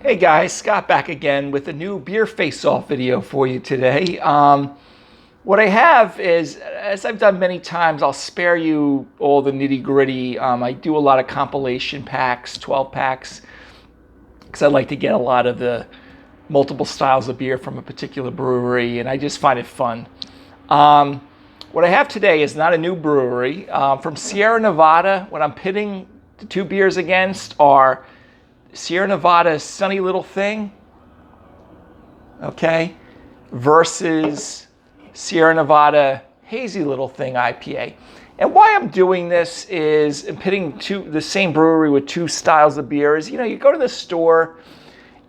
Hey guys, Scott back again with a new beer face-off video for you today. What I have is, as I've done many times, I'll spare you all the nitty-gritty. I do a lot of compilation packs, 12 packs, because I like to get a lot of the multiple styles of beer from a particular brewery, and I just find it fun. What I have today is not a new brewery. From Sierra Nevada, what I'm pitting the two beers against are Sierra Nevada's Sunny Little Thing, okay, versus Sierra Nevada Hazy Little Thing IPA. And why I'm doing this is I'm pitting the same brewery with two styles of beers. You know, you go to the store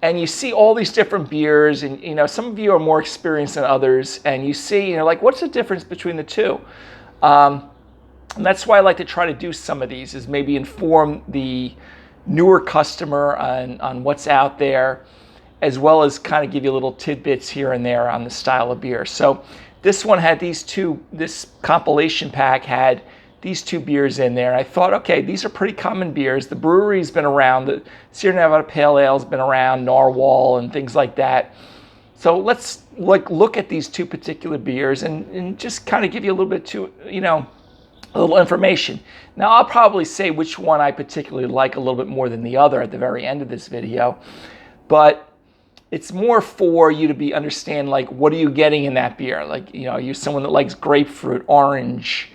and you see all these different beers, and you know, some of you are more experienced than others, and you see, you know, like, what's the difference between the two? And that's why I like to try to do some of these, is maybe inform the newer customer on what's out there, as well as kind of give you little tidbits here and there on the style of beer. So this one had this compilation pack had these two beers in there. And I thought, okay, these are pretty common beers. The brewery's been around, the Sierra Nevada Pale Ale's been around, Narwhal and things like that. So let's look at these two particular beers and just kind of give you a little bit a little information. Now, I'll probably say which one I particularly like a little bit more than the other at the very end of this video, but it's more for you to understand, like, what are you getting in that beer? Like, you know, are you someone that likes grapefruit, orange,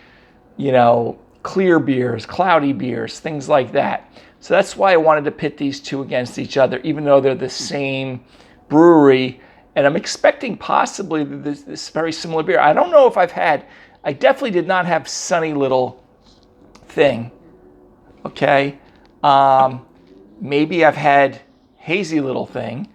you know, clear beers, cloudy beers, things like that. So that's why I wanted to pit these two against each other, even though they're the same brewery, and I'm expecting possibly this very similar beer. I don't know if I definitely did not have Sunny Little Thing, okay? Maybe I've had Hazy Little Thing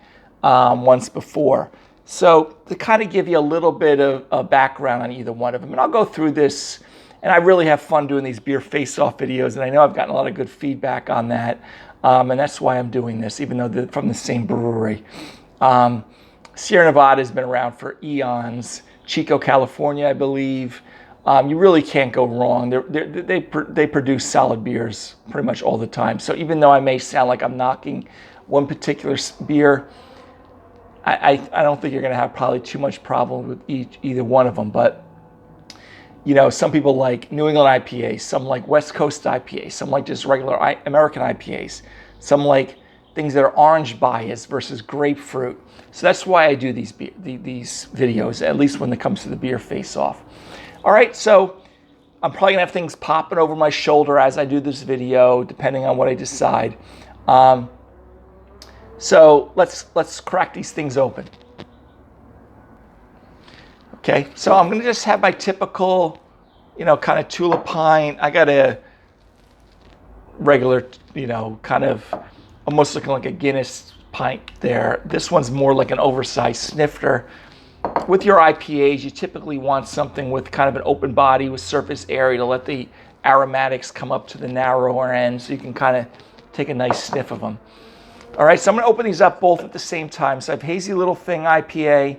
once before. So to kind of give you a little bit of a background on either one of them, and I'll go through this, and I really have fun doing these beer face-off videos, and I know I've gotten a lot of good feedback on that, and that's why I'm doing this, even though they're from the same brewery. Sierra Nevada has been around for eons. Chico, California, I believe. You really can't go wrong. They produce solid beers pretty much all the time. So even though I may sound like I'm knocking one particular beer, I don't think you're going to have probably too much problem with either one of them. But, you know, some people like New England IPAs, some like West Coast IPAs, some like just regular American IPAs, some like things that are orange bias versus grapefruit. So that's why I do these videos, at least when it comes to the beer face-off. All right, so I'm probably gonna have things popping over my shoulder as I do this video, depending on what I decide. So let's crack these things open. Okay, so I'm gonna just have my typical, you know, kind of tulip pint. I got a regular, you know, kind of almost looking like a Guinness pint there. This one's more like an oversized snifter. With your IPAs, you typically want something with kind of an open body with surface area to let the aromatics come up to the narrower end, so you can kind of take a nice sniff of them. All right, so I'm going to open these up both at the same time. So I have Hazy Little Thing IPA,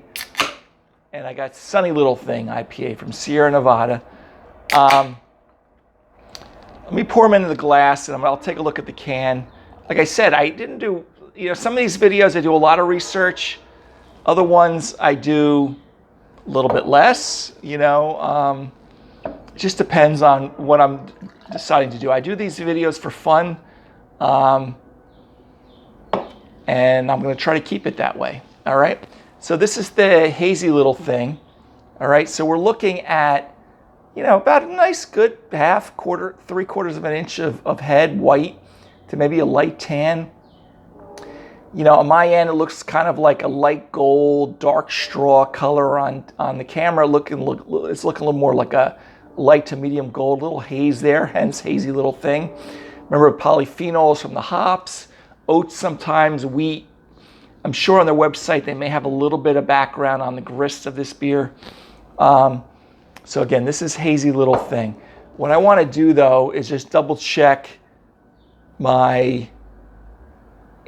and I got Sunny Little Thing IPA from Sierra Nevada. Let me pour them into the glass, and I'll take a look at the can. Like I said, I didn't do, you know, some of these videos I do a lot of research. Other ones I do a little bit less, you know. It just depends on what I'm deciding to do. I do these videos for fun, and I'm going to try to keep it that way. All right. So this is the Hazy Little Thing. All right. So we're looking at, you know, about a nice good half, quarter, 3/4 of an inch of head, white to maybe a light tan. You know, on my end, it looks kind of like a light gold, dark straw color on the camera. It's looking a little more like a light to medium gold, little haze there, hence Hazy Little Thing. Remember, polyphenols from the hops, oats sometimes, wheat. I'm sure on their website they may have a little bit of background on the grist of this beer. So again, this is Hazy Little Thing. What I want to do, though, is just double check my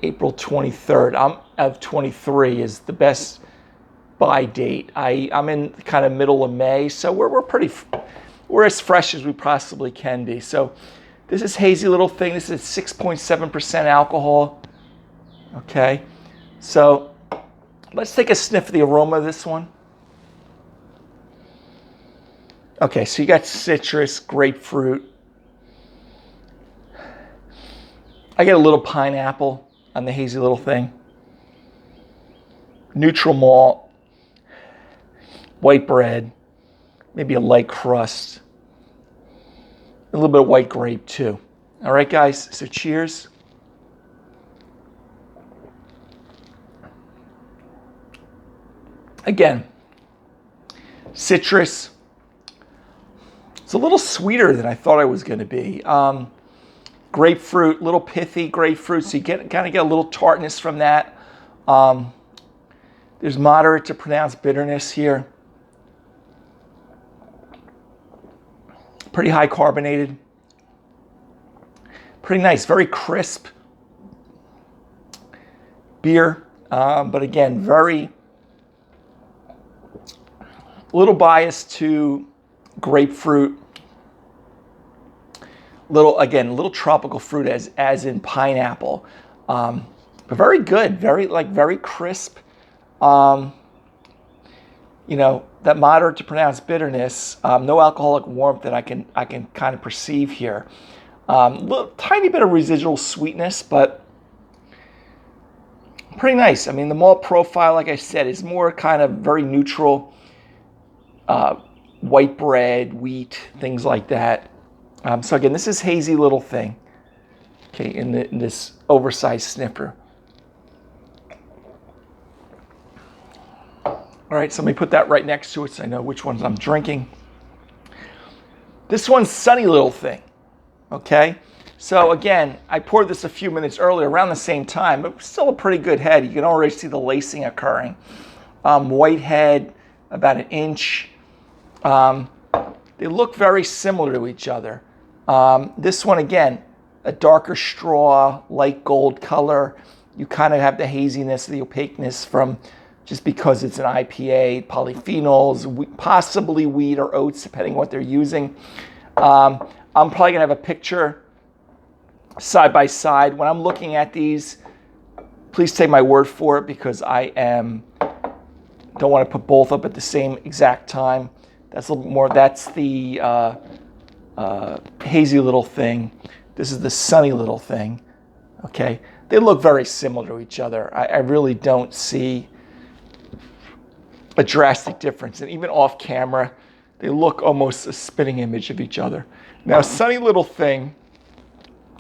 April 23rd of 23 is the best buy date. I'm in kind of middle of May, so we're as fresh as we possibly can be. So This is Hazy Little Thing. This is 6.7% alcohol. Okay. So let's take a sniff of the aroma of this one. Okay, so you got citrus, grapefruit. I get a little pineapple on the hazy little thing. Neutral malt, white bread, maybe a light crust, a little bit of white grape too. All right, guys, so cheers. Again, citrus. It's a little sweeter than I thought it was going to be. Grapefruit, little pithy grapefruit, so you kind of get a little tartness from that. There's moderate to pronounced bitterness here. Pretty high carbonated. Pretty nice, very crisp beer, but again, very little bias to grapefruit. Little tropical fruit as in pineapple, but very good, very crisp. That moderate to pronounced bitterness, no alcoholic warmth that I can kind of perceive here. Tiny bit of residual sweetness, but pretty nice. I mean, the malt profile, like I said, is more kind of very neutral. White bread, wheat, things like that. So again, this is Hazy Little Thing. Okay, in this oversized sniffer. All right, so let me put that right next to it so I know which ones I'm drinking. This one's Sunny Little Thing. Okay, so again, I poured this a few minutes earlier, around the same time, but still a pretty good head. You can already see the lacing occurring. White head, about an inch. They look very similar to each other. This one, again, a darker straw, light gold color. You kind of have the haziness, the opaqueness from just because it's an IPA, polyphenols, possibly wheat or oats, depending on what they're using. I'm probably going to have a picture side by side. When I'm looking at these, please take my word for it because don't want to put both up at the same exact time. That's a little bit more, that's the Hazy Little Thing. This is the Sunny Little Thing. Okay, they look very similar to each other. I really don't see a drastic difference. And even off camera, they look almost a spitting image of each other. Now, Sunny Little Thing,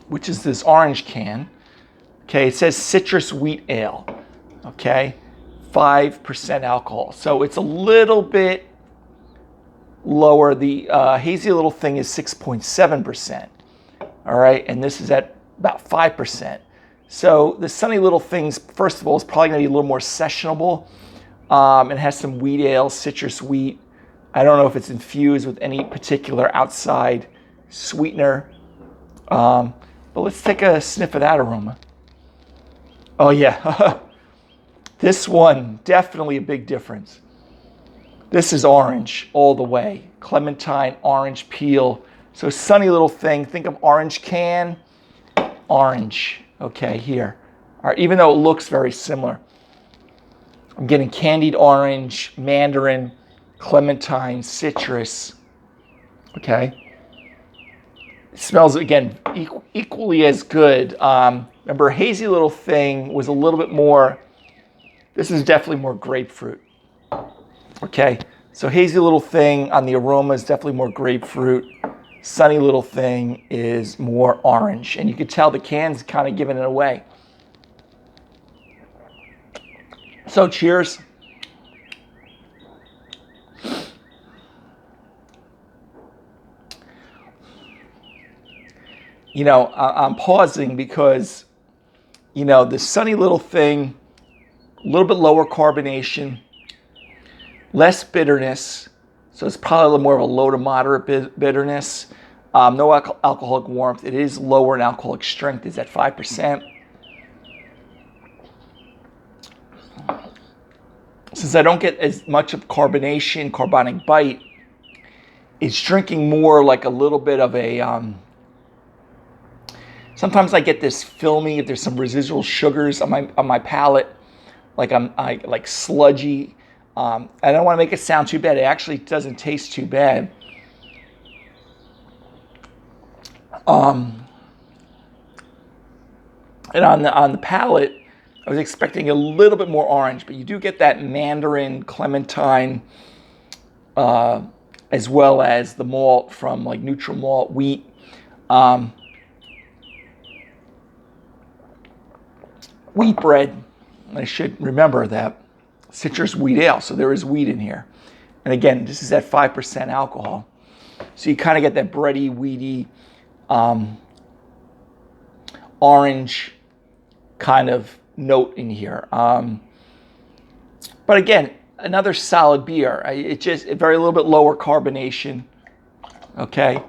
which is this orange can, okay, it says citrus wheat ale, okay, 5% alcohol. So it's a little bit lower. The Hazy Little Thing is 6.7%, all right, and this is at about 5%. So the Sunny Little Things, first of all, is probably going to be a little more sessionable. It has some wheat ale, citrus wheat. I don't know if it's infused with any particular outside sweetener. But let's take a sniff of that aroma. Oh yeah, this one, definitely a big difference. This is orange all the way. Clementine, orange peel. So Sunny Little Thing, think of orange can, orange. Okay, here. All right, even though it looks very similar. I'm getting candied orange, mandarin, clementine, citrus. Okay. It smells, again, equally as good. Remember, Hazy Little Thing was a little bit more, this is definitely more grapefruit. Okay, so Hazy Little Thing on the aroma is definitely more grapefruit. Sunny Little Thing is more orange. And you can tell the can's kind of giving it away. So cheers. I'm pausing because, the Sunny Little Thing, a little bit lower carbonation, less bitterness. So it's probably a little more of a low to moderate bitterness. No alcoholic warmth. It is lower in alcoholic strength. It's at 5%. Since I don't get as much of carbonation, carbonic bite, it's drinking more like a little bit of a, sometimes I get this filmy, if there's some residual sugars on my palate. like like sludgy. I don't want to make it sound too bad. It actually doesn't taste too bad. And on the palate, I was expecting a little bit more orange, but you do get that mandarin, clementine, as well as the malt from like neutral malt wheat. Wheat bread. I should remember that citrus wheat ale, so there is wheat in here. And again, this is at 5% alcohol. So you kind of get that bready, wheaty, orange kind of note in here. But again, another solid beer. It just a very little bit lower carbonation. Okay.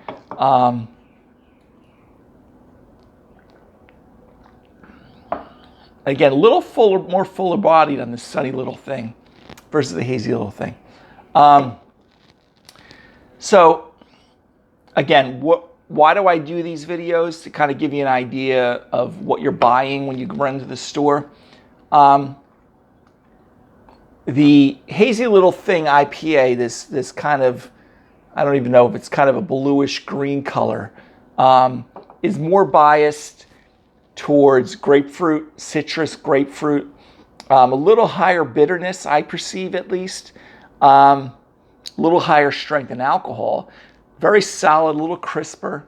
Again, a little fuller, more fuller bodied on this Sunny Little Thing versus the Hazy Little Thing. So again, why do I do these videos? To kind of give you an idea of what you're buying when you run to the store. The Hazy Little Thing IPA, this kind of, I don't even know if it's kind of a bluish green color, is more biased towards grapefruit, citrus grapefruit, a little higher bitterness, I perceive at least, a little higher strength in alcohol, very solid, a little crisper.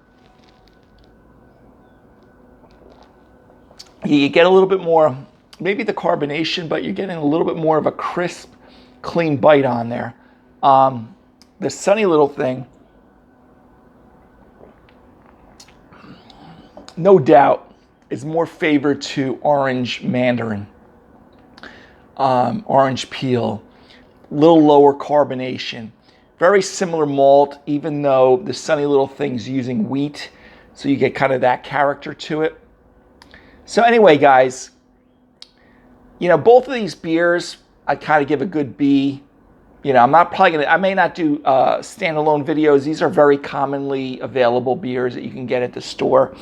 You get a little bit more, maybe the carbonation, but you're getting a little bit more of a crisp, clean bite on there. The Sunny Little Thing, no doubt, is more favored to orange mandarin, orange peel, little lower carbonation. Very similar malt, even though the Sunny Little Thing's using wheat, so you get kind of that character to it. So anyway, guys, both of these beers, I kind of give a good B. I'm not probably I may not do standalone videos. These are very commonly available beers that you can get at the store.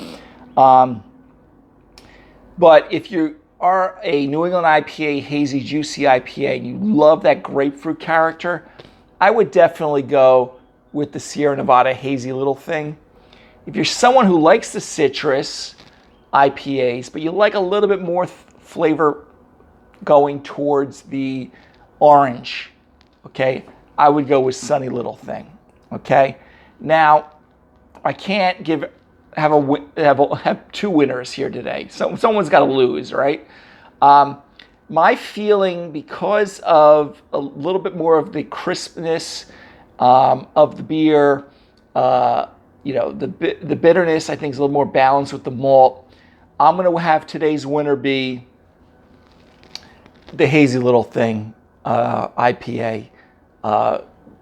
But if you are a New England IPA, hazy, juicy IPA, and you love that grapefruit character, I would definitely go with the Sierra Nevada Hazy Little Thing. If you're someone who likes the citrus IPAs, but you like a little bit more flavor going towards the orange, okay, I would go with Sunny Little Thing, okay? Now, I can't have two winners here today. So someone's got to lose, right? My feeling, because of a little bit more of the crispness of the beer, the bitterness, I think, is a little more balanced with the malt. I'm going to have today's winner be the Hazy Little Thing IPA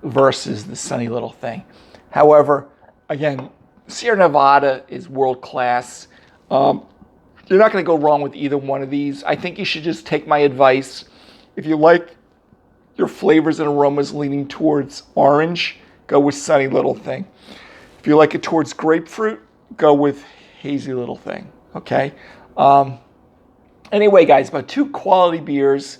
versus the Sunny Little Thing. However, again, Sierra Nevada is world class. You're not going to go wrong with either one of these. I think you should just take my advice. If you like your flavors and aromas leaning towards orange, go with Sunny Little Thing. If you like it towards grapefruit, go with Hazy Little Thing. Okay? Anyway, guys, about two quality beers.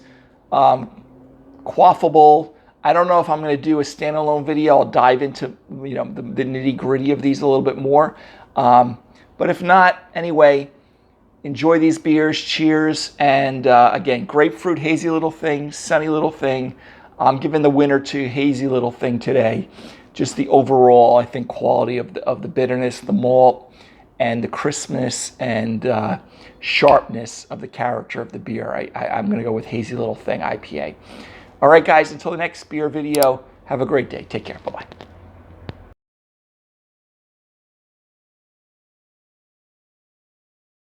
Quaffable. I don't know if I'm going to do a standalone video. I'll dive into the nitty-gritty of these a little bit more. But if not, anyway, enjoy these beers. Cheers. And again, grapefruit, Hazy Little Thing, Sunny Little Thing. I'm giving the winner to Hazy Little Thing today. Just the overall, I think, quality of the bitterness, the malt, and the crispness and sharpness of the character of the beer. I'm going to go with Hazy Little Thing IPA. All right, guys, until the next beer video, have a great day. Take care. Bye-bye.